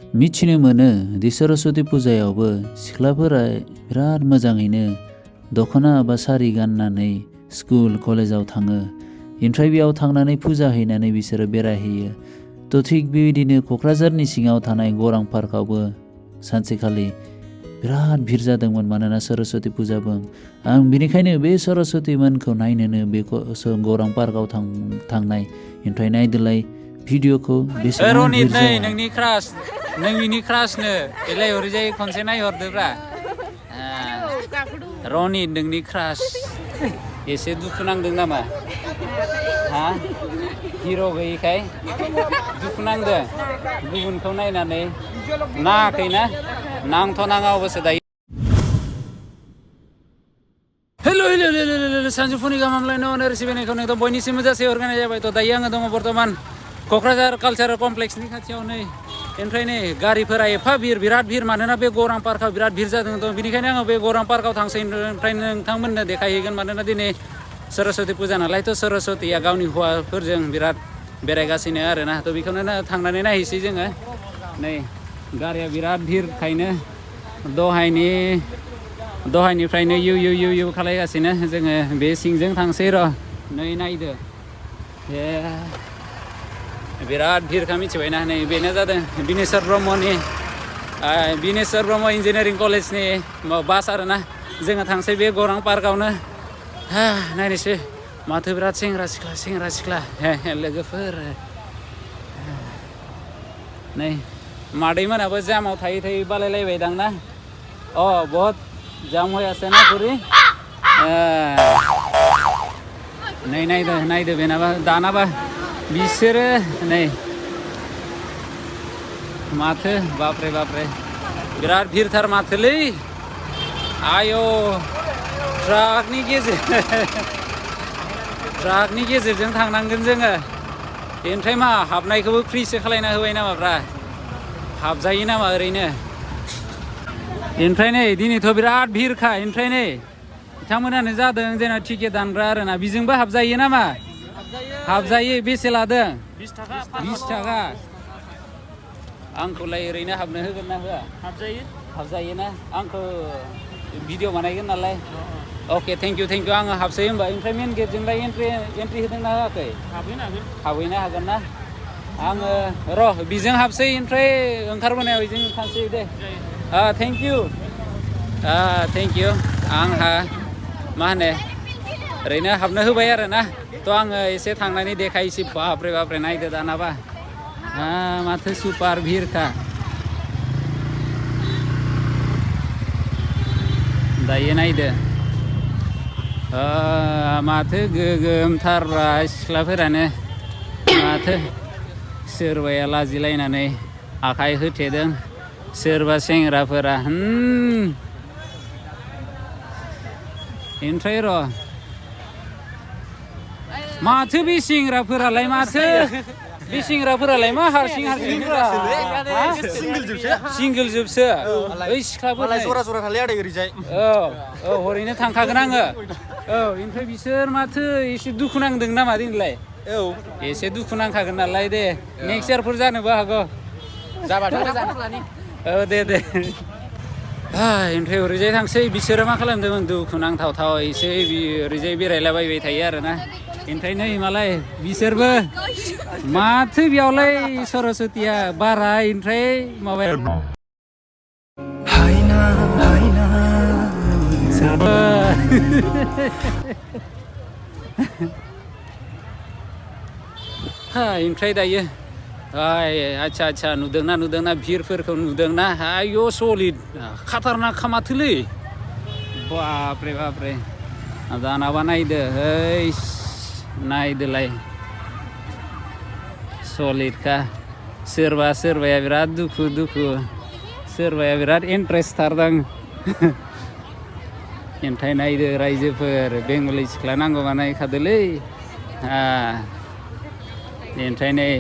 मिथिनो मोनो दि सरस्वती फुजायावबो सिख्लाफोरा बिराद मोजाङैनो दख'ना बा सारि गाननानै स्कुल कलेजाव थाङो। ओमफ्राय बेयाव थांनानै फुजा हैनानै बिसोरो बेरायहैयो। थ' थिग बेबायदिनो क'क्राझारनि सिङाव थानाय गौरां पार्कआवबो सानसेखालि बिराद भिर जादोंमोन मानोना सरस्वती फुजाबो। आं बेनिखायनो बे सरस्वती मोनखौ नायनोनो बे गौरां पार्कआव थांनाय। ओमफ्राय नायदोलाय भिडिअखौ बेसेबां रनित भिर नै जाया। नोंनि क्रास नोंनि क्रासनो एलाय हरजायो खनसे नायहरदोब्रा रनित नोंनि क्रास एसे दुखु नांदों नामा हा हिर' गैयिखाय दुखु नांदों गुबुनखौ नायनानै नाङाखैना नांथ' नाङा अबस्से दायो। हेल' सानजौफुनि गाहाम हामलायनाय अननाय सिबिनायखौ नोंथां बयनिसिमबो जासि हरगायनाय जाबाय। थ' दायो आङो दङ बर्थमान क'क्राझार कालचारेल कमप्लेक्सनि खाथियाव नै ओमफ्राय नै गारिफोरा एफा बिराद भिर मानोना बे गौरां पार्कआव बिराद भिर जादों दं। बेनिखायनो आङो बे गौरां पार्कआव थांसै ओमफ्राय नोंथांमोननो देखायहैगोन मानोना दिनै सरस्वती फुजा नालायथ' सरस्वतीया गावनि हौवाफोरजों बिराद बेरायगासिनो आरोना। थ' बेखौनो थांनानै नायहैसै जोङो। नै गारिया बिराद भिरखायनो दहायनिफ्रायनो इउ खालायगासिनो जोङो बे सिंजों थांसै र' नै नायदो बिराद भिरखा मिथिबायना। नै बेनो जादों बिनेस्वर ब्रह्म इन्जिनियारिं कलेजनि बास आरोना। जोङो थांसै बे गौरां पार्कआवनो नायनोसै माथो बिराद सेंग्रा सिख्ला लोगोफोर। नै मादैमोनाबो जामाव थायै बालायलायबायदां ना बहुत जाम हो আছে ना पूरी नै नायदो बेनाबा दानाबा बिसोरो नै माथो बापरे बिराद भिरथार माथोलै आयौ ट्राकनि गेजेरजों थांनांगोन जोङो। ओमफ्राय मा हाबनायखौबो फ्रिसो खालायना होबाय नामाब्रा हाबजायो नामा ओरैनो। ओमफ्राय नै दिनैथ' बिराद भिरखा। ओमफ्राय नै बिथांमोनानो जादों जोंना टिकेट दानग्रा आरोना। बिजोंबो हाबजायो नामा? हाबजायो। बेसे लादों? 20 थाखा। आंखौलाय ओरैनो हाबनो होगोन ना होआ? हाबजायो ना आंखौ भिडिअ बानायगोन नालाय। अके थेंक इउ आङो हाबसै होमबा। ओमफ्राय मेन गेटजोंलाय एन्ट्रि होदों ना होआखै? हाबहैनो हागोन ना आङो र' बिजों हाबसै ओमफ्राय ओंखारबोनायाव बिजों थांसै दे। थेंक इउ आंहा मा होनो ओरैनो हाबनो होबाय आरोना। थ' आङो एसे थांनानै देखायसै बापरे नायदो दानाबा माथो सुपार भिरखा। दायो नायदो माथो गोगोमथारब्रा सिख्लाफोरानो माथो सोरबाया लाजिलायनानै आखाइ होथेदों सोरबा सेंग्राफोरा ओमफ्राय र' माथो बे सेंग्राफोरालाय मा हारसिंफोरा सिंगोल जोबसो ओइ सिख्लाफोर जरा थालाय आदै ओरैजाय हरैनो थांखागोन आङो। ओमफ्राय बिसोर माथो एसे दुखु नांदों नामा दिनैलाय? एसे दुखु नांखागोन नालाय दे नेक्स्ट इयारफोर जानोबो हागौ जाबाथ' दे ओमफ्राय ओरैजाय थांसै। बिसोरो मा खालामदोंमोन दुखु नांथाव एसे ओरैजाय बेरायलाबायबाय थायो आरोना। ओमफ्राय नै मालाय बिसोरबो माथो बेयावलाय सरस्वतीया बारा ओमफ्राय माबाया ओमफ्राय दायो आच्छा नुदोंना भिरफोरखौ नुदोंना आयौ सलिड खाथारनाक माथोलै बापरे दानाबा नायदो नायदोलाय सलिडखा। सोरबाया बिराद दुखु सोरबाया बिराद इन्ट्रेस्ट थारदां। ओमफ्राय नायदो रायजोफोर बेंगलि सिख्ला नांगौबा नायखादोलै ओमफ्राय नै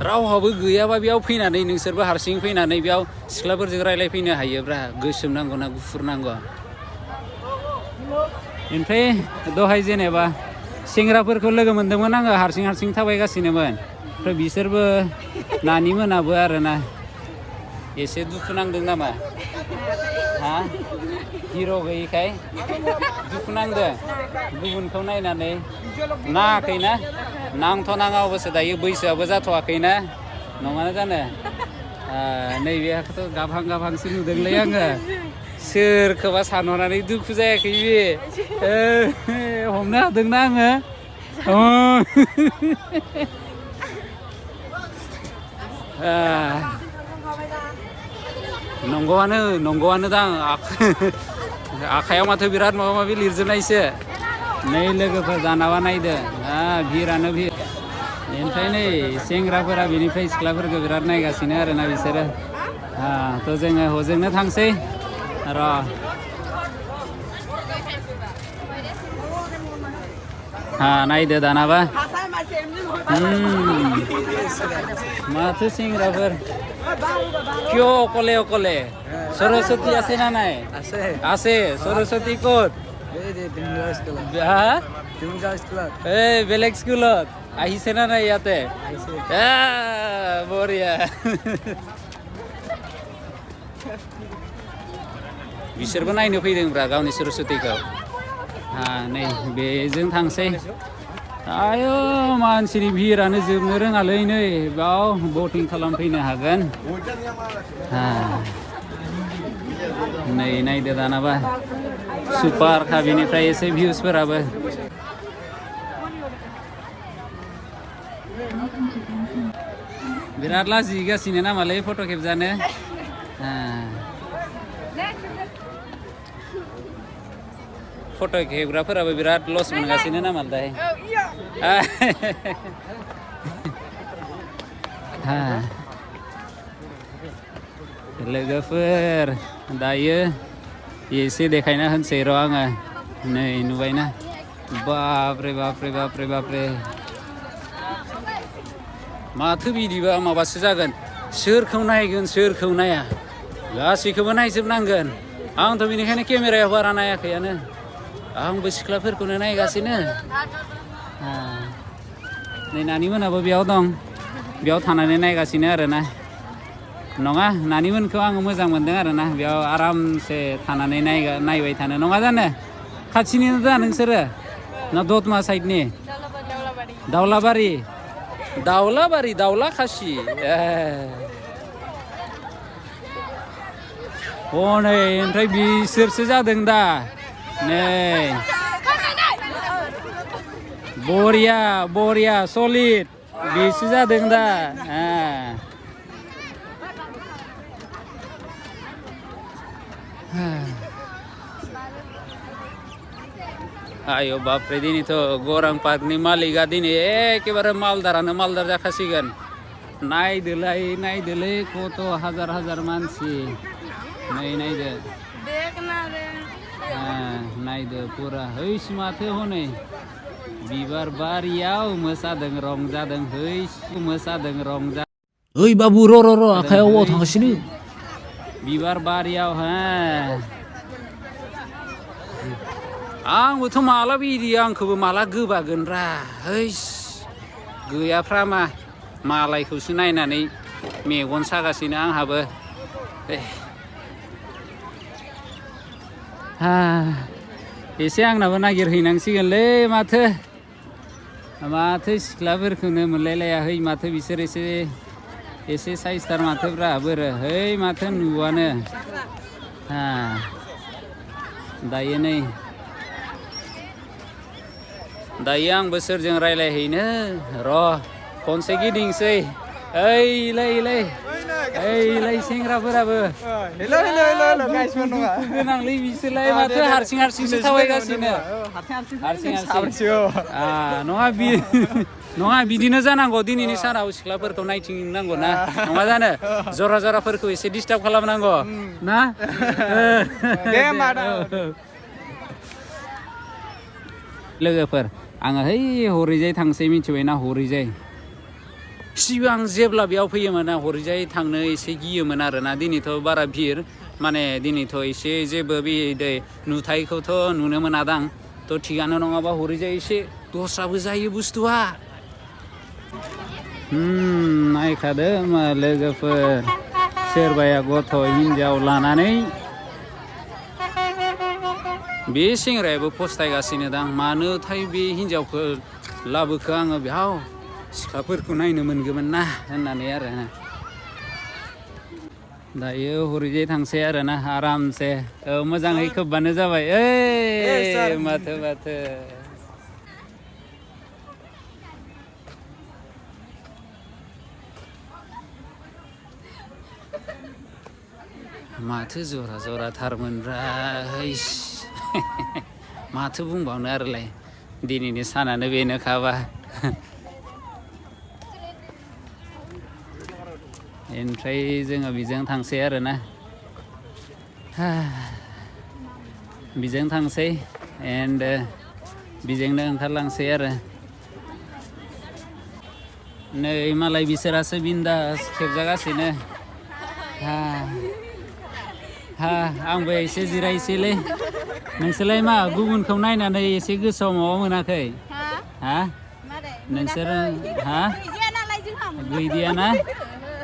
रावहाबो गैयाबा बेयाव फैनानै नोंसोरबो हारसिं फैनानै बेयाव सिख्लाफोरजों रायज्लायफैनो हायोब्रा गोसोम नांगौ ना गुफुर नांगौ। ओमफ्राय दहाय जेनेबा सेंग्राफोरखौ लोगो मोन्दोंमोन आङो हारसिं थाबायगासिनोमोन ओमफ्राय बिसोरबो नानि मोनाबो आरोना एसे दुखु नांदों नामा हा हिर' गैयिखाय दुखु नांदों गुबुनखौ नायनानै नाङाखैना नांथ' नाङा अबस्से दायो बैसोआबो जाथ'वाखैना नङाना जानो नैबेखौथ' गाबहां गाबहांसो नुदोंलै आङो सोरखौबा सानहरनानै दुखु जायाखै बे हमनो हादोंना आङो नंगौआनो दां आखायाव माथो बिराद माबा माबि लिरजोबनायसो नै लोगोफोर दानाबा नायदो भिरानो भिर ओमफ्राय नै सेंग्राफोरा बेनिफ्राय सिख्लाफोरखौ बिराद नायगासिनो आरोना बिसोरो थ' जोङो हजोंनो थांसै र' नायदो दानाबा माथो सेंग्राफोर কিয় অকলে অকলে সরস্বতী আছে না নাই আছে সরস্বতী ক'ত এই বেলেগ স্কুলত আহিছে না নাই ইয়াতে বঢ়িয়া बिसोरबो नायनो फैदोंब्रा गावनि सरस्वतीखौ नै बेजों थांसै आयो मानसिनि भिरानो जोबनो रोङालै नै बेयाव बटिं खालामफैनो हागोन नै नायदो दानाबा सुपार बेनिफ्राय एसे भिउसफोराबो बिराद लाजिगासिनो नामालै फट' खेबजानो फट' खेबग्राफोराबो बिराद लस मोनगासिनो नामाथाय लोगोफोर दायो एसे देखायना होनसै र' आङो नै नुबायना बापरे बापरे बापरे बापरे माथो बिदिबा माबासो जागोन सोरखौ नायगोन सोरखौ नाया गासैखौबो नायजोबनांगोन आंथ' बेनिखायनो केमेरायाव बारा नायाखैयानो आंबो सिख्लाफोरखौनो नायगासिनो नै नानि मोनाबो बेयाव दं बेयाव थानानै नायगासिनो आरोना नङा नानिमोनखौ आङो मोजां मोनदों आरोना बेयाव आरामसे थानानै नायबाय थानो नङा जानो खाथिनिनो दा नोंसोरो ना दतमा साइडनि दाउलाबारि दाउला खासि नै ओमफ्राय बिसोरसो जादों दा नै बरिया सलिड बेसो जादों दा आयो बापरे दिनैथ' गौरां पार्कनि मालिकआ दिनै एखेबारे मालदार जाखासिगोन नायदोलै कत' हाजार मानसि नै नायदो नायदो पुरा हैस माथो हनै बिबार बारियाव मोसादों रंजादों ओइ बाबु र' आखायाव अबाव थांगासिनो बिबार बारियाव आंबोथ' माला बिदि आंखौबो माला गोबागोन रा हैस गैयाफ्रा मालायखौसो नायनानै मेगन सागासिनो आंहाबो एसे आंनाबो नागिरहैनांसिगोनलै माथो सिख्लाफोरखौनो मोनलायलाया है माथो बिसोर एसे साइसथार माथोब्रा बोरो है माथो नुवानो दायो आंबो सोरजों रायलायहैनो र' खनसे गिदिंसै ओइलाय सेंग्राफोराबो गोनांलै बिसोरलाय माथो हारसिंसो थाबायगासिनो नङा बिदिनो जानांगौ दिनैनि सानाव सिख्लाफोरखौ नायथिंनांगौ ना नङा जानो जराफोरखौ एसे डिस्टार्ब खालामनांगौ ना लोगोफोर आङो है हरैजाय थांसै मिथिबायना हरैजाय सिगां जेब्ला बेयाव फैयोमोन हरैजाय थांनो एसे गियोमोन आरोना दिनैथ' बारा भिर माने दिनैथ' एसे जेबो बे नुथायखौथ' नुनो मोनादां थ' थिगानो नङाबा हरैजाय एसे दस्राबो जायो बुस्थुआ नायखादो मा लोगोफोर सोरबाया गथ' हिनजाव लानानै बे सेंग्रायाबो फस्थायगासिनो दां मानोथाय बे हिनजावखौ लाबोखो आङो बेयाव सिख्लाफोरखौ नायनो मोनगौमोन ना होननानै आरो दायो हरैजाय थांसै आरो ना आरामसे मोजाङै खोबबानो जाबाय ओइ माथो माथो माथो जरा जराथारमोनब्रा हैस माथो बुंबावनो आरोलाय दिनैनि सानानो बेनोखाबा ओमफ्राय जोङो बेजों थांसै आरोना बेजों थांसै एन्ड बेजोंनो ओंखारलांसै आरो नै मालाय बिसोरासो बिन्दास खेबजागासिनो आंबो एसे जिरायसैलै नोंसोरलाय मा गुबुनखौ नायनानै एसे गोसोआव माबा मोनाखै नोंसोर गैदियाना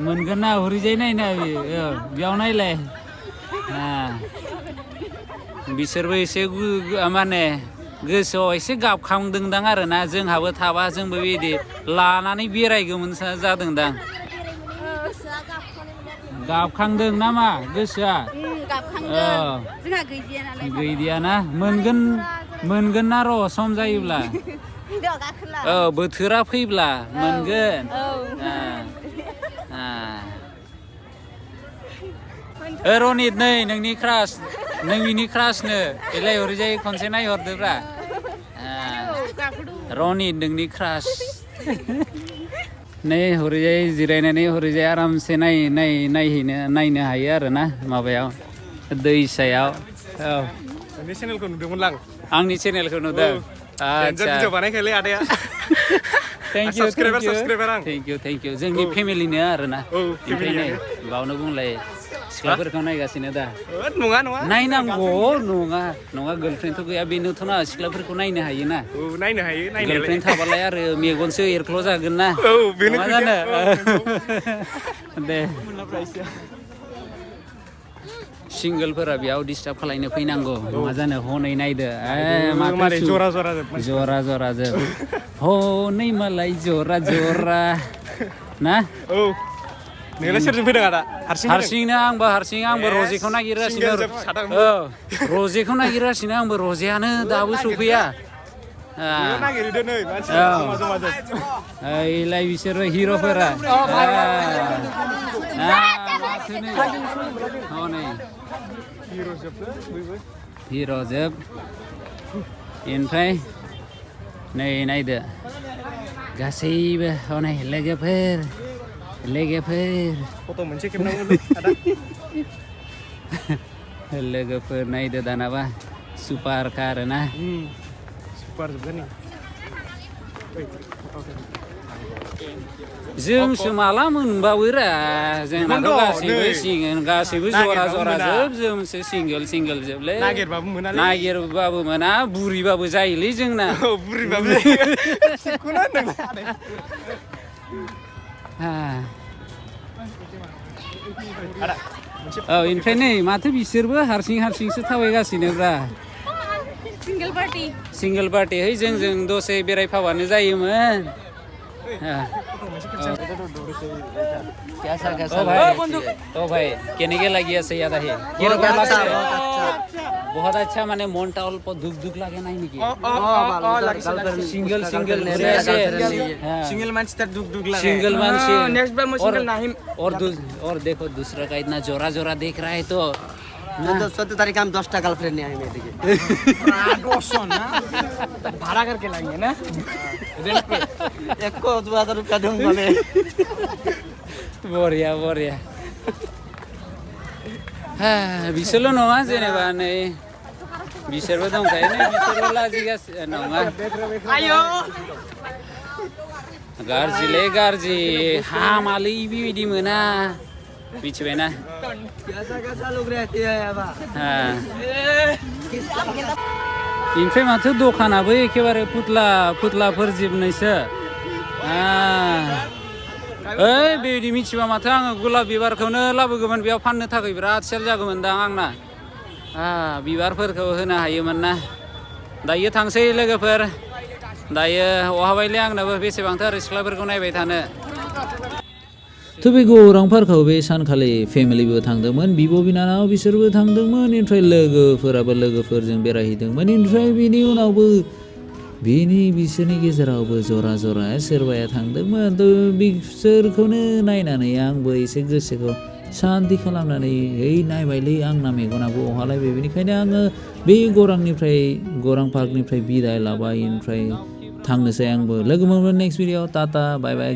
मोनगोन ना हरैजाय नायना बेयाव नायलाय बिसोरबो एसे माने गोसोआव एसे गाबखांदोंदां आरोना जोंहाबो थाबा जोंबो बिदि लानानै बेरायगौमोन जादोंदां गाबखांदों नामा गोसोआ गैदियाना मोनगोन ना र' सम जायोब्ला बोथोरा फैब्ला मोनगोन रनित नै नोंनि क्रास नों बिनि क्रासनो बेलाय हरैजाय खनसे नायहरदोब्रा रनित नोंनि क्रास नै हरैजाय जिरायनानै हरैजाय आरामसे नायनो हायो आरो ना माबायाव दैसायाव नोंनि चेनेलखौ नुदोंमोन आंनि चेनेलखौ नुदों भिडिअ बानायखायलै आदाया थेंक इउ जोंनि फेमिलिनो आरोना ओमफ्राय बावनो बुंलाय सिख्लाफोरखौ नायगासिनो दा नङा नायनांगौ नङा गार्लफ्रेन्डथ' गैया बेनोथ' ना सिख्लाफोरखौ नायनो हायोना नायनो हायो गार्लफ्रेन्ड थाबालाय आरो मेगनसो एरख्ल' जागोन ना बेनो जानो दे सिंगोलफोरा बेयाव डिस्टार्ब खालायनो फैनांगौ मा जानो हनै नायदो जरा जोब हनै मालाय जरा ना नोंलाय सोरजों फैदों आदा हारसिंनो आंबो रजेखौ नागिरगासिनो रजेखौ नागिरगासिनो आंबो रजेयानो दाबो सफैया ओइलाय बिसोरो हिर'फोरा हिर'जोब ओमफ्राय नै नायदो गासैबो हनै लोगोफोर फट' मोनसे खेबनांगौ लोगोफोर नायदो दानाबा सुपार कार ना सुपार जोबगोन जोंसो माला मोनबावोरा जोंनाथ' गासैबो जरा जोब जोंसो सिंगोल जोबलै नागिरबाबो मोना बुरिबाबो जायोलै जोंना बुरिबाबो ओमफ्राय नै माथो बिसोरबो हारसिंसो थाबायगासिनोब्रा सिंगोल पार्टी है जों दसे बेरायफाबानो जायोमोन भाई कहने के लगी ऐसे याद है बहुत अच्छा माने मोनटा अल्प दुख लागे नहीं निकी सिंगल मैच तक दुख लागे सिंगल मैच नेक्स्ट बार मैं सिंगल नहीं और देखो दूसरा का इतना जोरा देख रहा है तो 14 तारीख हम 10टा गर्लफ्रेंड नहीं आएंगे देखिए भाड़ा करके लाएंगे ना एक को 2000 रुपया दूंगा बढ़िया बिसोरल' नङा जेनेबा नै बिसोरबो दंखायो नै बिसोरल' लाजिगासिनो नङा गाज्रि हामालै बेबायदि मोना मिथिबायना ओमफ्राय माथो दखानाबो एखेबारे फुथलाफोर जोबनायसो ओइ बेबायदि मिथिबा माथो आङो गलाब बिबारखौनो लाबोगौमोन बेयाव फाननो थाखाय बिराद सेल जागौमोन दां आंना बिबारफोरखौ होनो हायोमोन ना दायो थांसै लोगोफोर दायो अहाबायलै आंनोबो बेसेबांथो आरो सिख्लाफोरखौ नायबाय थानो थ' बे गौरां पार्कआव बे सानखालि फेमिलिबो थांदोंमोन बिब' बिनानाव बिसोरबो थांदोंमोन ओमफ्राय लोगोफोराबो लोगोफोरजों बेरायहैदोंमोन ओमफ्राय बिनि उनावबो बिसोरनि गेजेरावबो जरा सोरबाया थांदोंमोन थ' बिसोरखौनो नायनानै आंबो एसे गोसोखौ सान्ति खालामनानै नायबायलै आंना मेगनाबो अहालायबाय बेनिखायनो आङो बे गौरां पार्कनिफ्राय बिदाय लाबाय ओमफ्राय थांनोसै आंबो लोगो मोनगोन नेक्स्ट भिडिअ टाटा बाय बाय